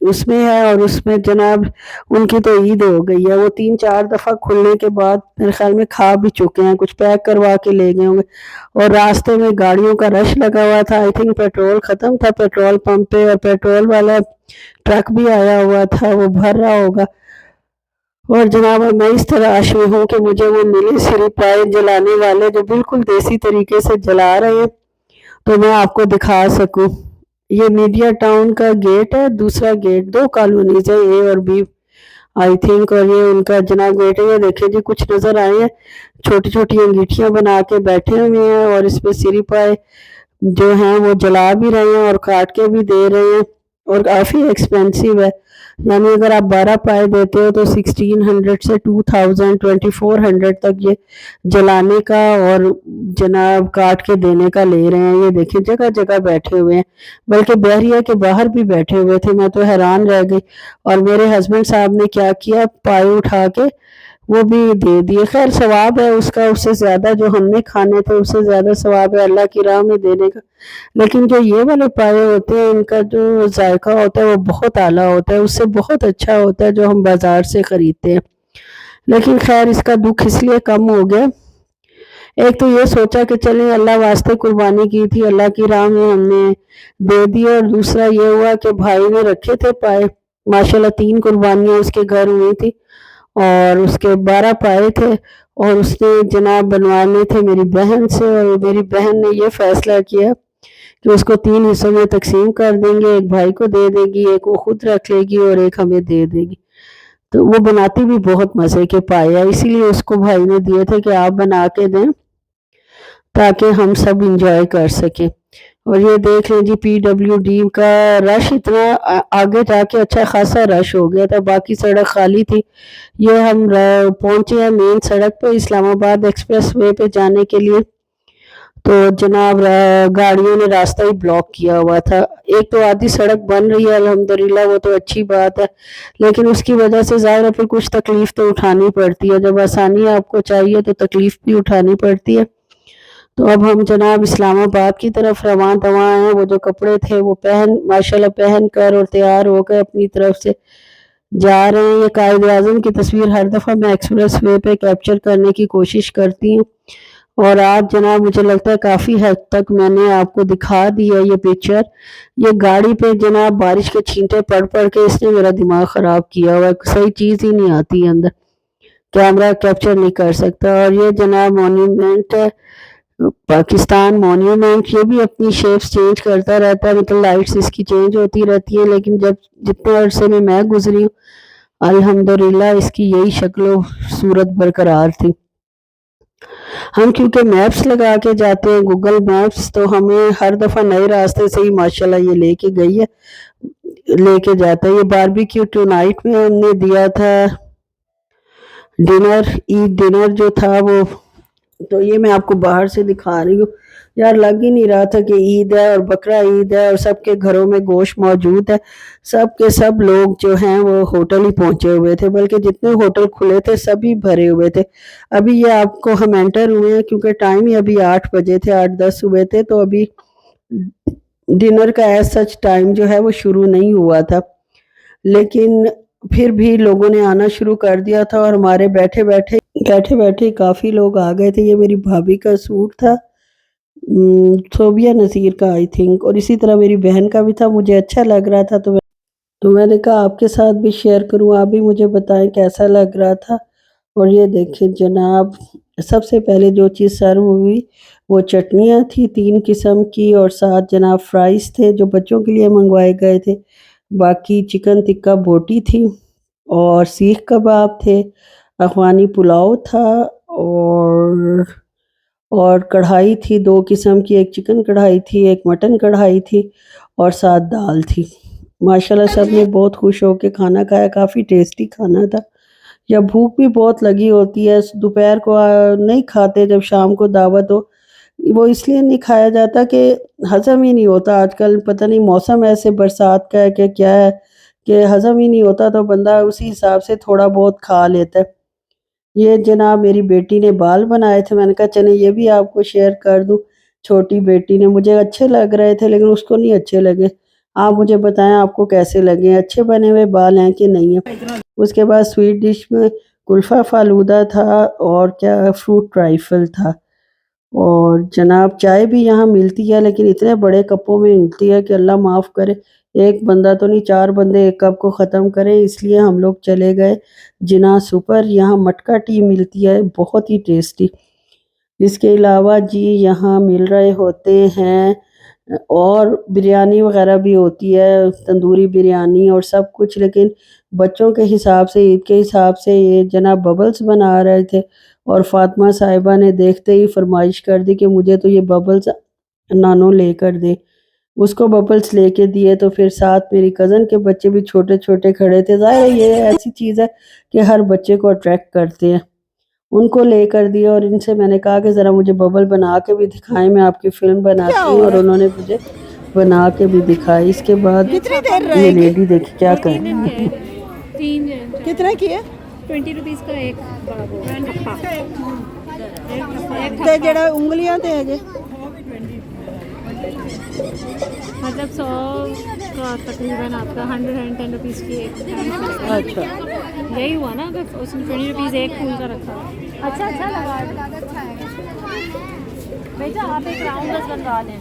اس میں ہے، اور اس میں جناب ان کی تو عید ہو گئی ہے، وہ 3-4 دفعہ کھلنے کے بعد میرے خیال میں کھا بھی چکے ہیں، کچھ پیک کروا کے لے گئے ہوں گے، اور راستے میں گاڑیوں کا رش لگا ہوا تھا، آئی تھنک پیٹرول ختم تھا پیٹرول پمپ پہ، اور پیٹرول والا ٹرک بھی آیا ہوا تھا، وہ بھر رہا ہوگا، اور جناب میں اس تلاش میں ہوں کہ مجھے وہ ملے سری پائے جلانے والے جو بالکل دیسی طریقے سے جلا رہے ہیں، تو میں آپ کو دکھا سکوں۔ یہ میڈیا ٹاؤن کا گیٹ ہے، دوسرا گیٹ، 2 کالونیز ہے، اے اور بی آئی تھنک، اور یہ ان کا جناب گیٹ ہے۔ یہ دیکھیں جی کچھ نظر آئے ہیں، چھوٹی چھوٹی انگیٹھیاں بنا کے بیٹھے ہوئے ہیں، اور اس پہ سری پائے جو ہیں وہ جلا بھی رہے ہیں اور کاٹ کے بھی دے رہے ہیں، اور کافی ایکسپینسو ہے، یعنی اگر آپ 12 پائے دیتے ہو تو 1600 سے 2000 2400 تک یہ جلانے کا اور جناب کاٹ کے دینے کا لے رہے ہیں۔ یہ دیکھیں جگہ جگہ بیٹھے ہوئے ہیں، بلکہ بحریہ کے باہر بھی بیٹھے ہوئے تھے، میں تو حیران رہ گئی، اور میرے ہسبینڈ صاحب نے کیا کیا، پائے اٹھا کے وہ بھی دے دیے۔ خیر ثواب ہے اس کا، اس سے زیادہ جو ہم نے کھانے تھے اس سے زیادہ ثواب ہے اللہ کی راہ میں دینے کا، لیکن جو یہ والے پائے ہوتے ہیں ان کا جو ذائقہ ہوتا ہے وہ بہت اعلیٰ ہوتا ہے، اس سے بہت اچھا ہوتا ہے جو ہم بازار سے خریدتے ہیں، لیکن خیر اس کا دکھ اس لیے کم ہو گیا، ایک تو یہ سوچا کہ چلیں اللہ واسطے قربانی کی تھی، اللہ کی راہ میں ہم نے دے دی، اور دوسرا یہ ہوا کہ بھائی نے رکھے تھے پائے، ماشاءاللہ 3 قربانیاں اس کے گھر ہوئی تھی، اور اس کے 12 پائے تھے، اور اس نے جناب بنوانے تھے میری بہن سے، اور میری بہن نے یہ فیصلہ کیا کہ اس کو 3 حصوں میں تقسیم کر دیں گے، ایک بھائی کو دے دے گی، ایک وہ خود رکھ لے گی، اور ایک ہمیں دے دے گی۔ تو وہ بناتی بھی بہت مزے کے پائے ہیں، اسی لیے اس کو بھائی نے دیے تھے کہ آپ بنا کے دیں تاکہ ہم سب انجوائے کر سکیں۔ اور یہ دیکھ لیں جی PWD کا رش اتنا آگے جا کے اچھا خاصا رش ہو گیا تھا، باقی سڑک خالی تھی، یہ ہم پہنچے ہیں مین سڑک پہ اسلام آباد ایکسپریس وے پہ جانے کے لیے، تو جناب گاڑیوں نے راستہ ہی بلاک کیا ہوا تھا، ایک تو آدھی سڑک بن رہی ہے الحمدللہ، وہ تو اچھی بات ہے، لیکن اس کی وجہ سے ظاہر ہے پھر کچھ تکلیف تو اٹھانی پڑتی ہے، جب آسانی آپ کو چاہیے تو تکلیف بھی اٹھانی پڑتی ہے۔ تو اب ہم جناب اسلام آباد کی طرف رواں دواں ہیں، وہ جو کپڑے تھے وہ ماشاءاللہ پہن کر اور تیار ہو کر اپنی طرف سے جا رہے ہیں۔ یہ قائد اعظم کی تصویر ہر دفعہ میں ایکسپریس وے پہ کیپچر کرنے کی کوشش کرتی ہوں، اور آج جناب مجھے لگتا ہے کافی حد تک میں نے آپ کو دکھا دی ہے یہ پکچر۔ یہ گاڑی پہ جناب بارش کے چھینٹے پڑ پڑ کے اس نے میرا دماغ خراب کیا ہوا ہے، صحیح چیز ہی نہیں آتی اندر، کیمرہ کیپچر نہیں کر سکتا۔ اور یہ جناب مونیومنٹ ہے، پاکستان مونیومنٹ، یہ بھی اپنی شیپس چینج کرتا رہتا ہے، مطلب لائٹس اس کی چینج ہوتی رہتی ہیں، لیکن جتنے عرصے میں گزری ہوں الحمدللہ اس کی یہی شکل و صورت برقرار تھی۔ ہم کیونکہ میپس لگا کے جاتے ہیں، گوگل میپس، تو ہمیں ہر دفعہ نئے راستے سے ہی ماشاءاللہ یہ لے کے گئی ہے، لے کے جاتا ہے۔ یہ باربیکیو ٹو نائٹ میں ہم نے دیا تھا ڈنر، عید ڈنر جو تھا وہ، تو یہ میں آپ کو باہر سے دکھا رہی ہوں، یار لگ ہی نہیں رہا تھا کہ عید ہے اور بقرہ عید ہے اور سب کے گھروں میں گوشت موجود ہے، سب کے سب لوگ جو ہیں وہ ہوٹل ہی پہنچے ہوئے تھے، بلکہ جتنے ہوٹل کھلے تھے سبھی بھرے ہوئے تھے۔ ابھی یہ آپ کو ہم انٹر ہوئے ہیں کیونکہ ٹائم ہی ابھی 8 بجے تھے، 8-10 ہوئے تھے، تو ابھی ڈنر کا ایز سچ ٹائم جو ہے وہ شروع نہیں ہوا تھا، لیکن پھر بھی لوگوں نے آنا شروع کر دیا تھا، اور ہمارے بیٹھے بیٹھے کافی لوگ آ گئے تھے۔ یہ میری بھابھی کا سوٹ تھا، صوبیہ نذیر کا آئی تھنک، اور اسی طرح میری بہن کا بھی تھا، مجھے اچھا لگ رہا تھا تو میں نے کہا آپ کے ساتھ بھی شیئر کروں، آپ بھی مجھے بتائیں کیسا لگ رہا تھا۔ اور یہ دیکھیں جناب سب سے پہلے جو چیز سرو ہوئی وہ چٹنیاں تھی 3 قسم کی، اور ساتھ جناب فرائز تھے جو بچوں کے لیے منگوائے گئے تھے، باقی چکن ٹکا بوٹی تھی، اور سیخ کباب تھے، افغانی پلاؤ تھا، اور کڑھائی تھی 2 قسم کی، ایک چکن کڑھائی تھی، ایک مٹن کڑھائی تھی، اور ساتھ دال تھی۔ ماشاءاللہ سب نے بہت خوش ہو کے کھانا کھایا، کافی ٹیسٹی کھانا تھا۔ یا بھوک بھی بہت لگی ہوتی ہے، دوپہر کو نہیں کھاتے جب شام کو دعوت ہو، وہ اس لیے نہیں کھایا جاتا کہ ہضم ہی نہیں ہوتا، آج کل پتہ نہیں موسم ایسے برسات کا ہے کہ کیا ہے کہ ہضم ہی نہیں ہوتا، تو بندہ اسی حساب سے تھوڑا بہت کھا لیتا ہے۔ یہ جناب میری بیٹی نے بال بنائے تھے، میں نے کہا چلیں یہ بھی آپ کو شیئر کر دوں، چھوٹی بیٹی نے، مجھے اچھے لگ رہے تھے لیکن اس کو نہیں اچھے لگے، آپ مجھے بتائیں آپ کو کیسے لگے، اچھے بنے ہوئے بال ہیں کہ نہیں ہیں۔ اس کے بعد سویٹ ڈش میں کلفہ فالودہ تھا اور کیا فروٹ ٹرائفل تھا، اور جناب چائے بھی یہاں ملتی ہے لیکن اتنے بڑے کپوں میں ملتی ہے کہ اللہ معاف کرے، ایک بندہ تو نہیں 4 بندے ایک کپ کو ختم کریں، اس لیے ہم لوگ چلے گئے جناح سپر۔ یہاں مٹکا ٹی ملتی ہے بہت ہی ٹیسٹی۔ اس کے علاوہ جی یہاں مل رہے ہوتے ہیں اور بریانی وغیرہ بھی ہوتی ہے، تندوری بریانی اور سب کچھ، لیکن بچوں کے حساب سے عید کے حساب سے یہ جناب ببلز بنا رہے تھے، اور فاطمہ صاحبہ نے دیکھتے ہی فرمائش کر دی کہ مجھے تو یہ ببلز نانو لے کر دے۔ اس کو ببلز لے کے دیے تو پھر ساتھ میری کزن کے بچے بھی چھوٹے چھوٹے کھڑے تھے، ظاہر ہے یہ ایسی چیز ہے کہ ہر بچے کو اٹریکٹ کرتے ہیں، ان کو لے کر دیا، اور ان سے میں نے کہا کہ ذرا مجھے ببل بنا کے بھی دکھائیں، میں آپ کی فلم بناتی ہوں، اور انہوں نے مجھے بنا کے بھی دکھائی۔ اس کے بعد کتنی دیر یہ رہے گی؟ لیڈی دیکھی کیا کر رہی ہے۔ 3 کتنے کی ہے؟ 20 روپیز کا ایک تے جڑا انگلیاں تے ہے جے مطلب 100 کا تقریباً آپ کا 110 روپیز کی ایک اچھا یہی ہوا نا، اگر اس نے 20 روپیز ایک پھول کا رکھا۔ اچھا لگا بیٹا، آپ ایک راؤنڈ بس بنوا لیں۔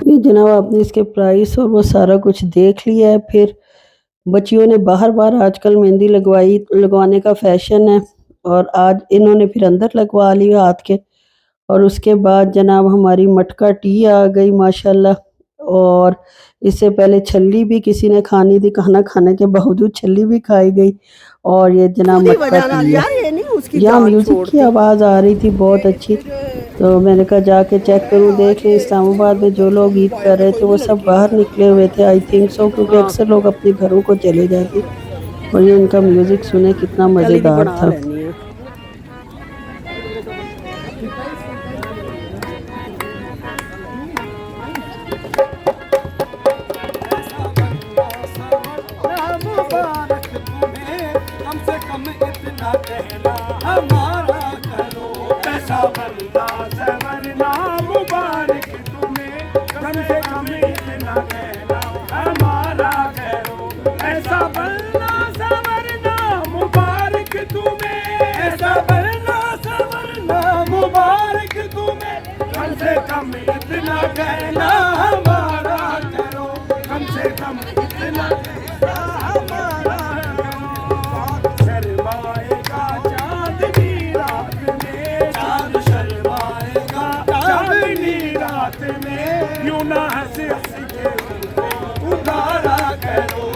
یہ جناب آپ نے اس کے پرائس اور وہ سارا کچھ دیکھ لیا ہے۔ پھر بچیوں نے باہر آج کل مہندی لگوانے کا فیشن ہے، اور آج انہوں نے پھر اندر لگوا لی ہاتھ کے، اور اس کے بعد جناب ہماری مٹکا ٹی آ گئی ماشاءاللہ، اور اس سے پہلے چھلی بھی کسی نے کھانی تھی، کھانا کھانے کے باوجود چھلی بھی کھائی گئی، اور یہ جناب مٹکا ٹی ہے۔ یہاں میوزک کی آواز آ رہی تھی بہت اچھی، تو میں نے کہا جا کے چیک کروں، دیکھ لیں اسلام آباد میں جو لوگ عید کر رہے تھے وہ سب باہر نکلے ہوئے تھے، آئی تھنک سو، کیونکہ اکثر لوگ اپنے گھروں کو چلے جاتے، اور یہ ان کا میوزک سنے کتنا مزیدار تھا۔ یوں نہ ہنس ہنس کے ادارا کرو،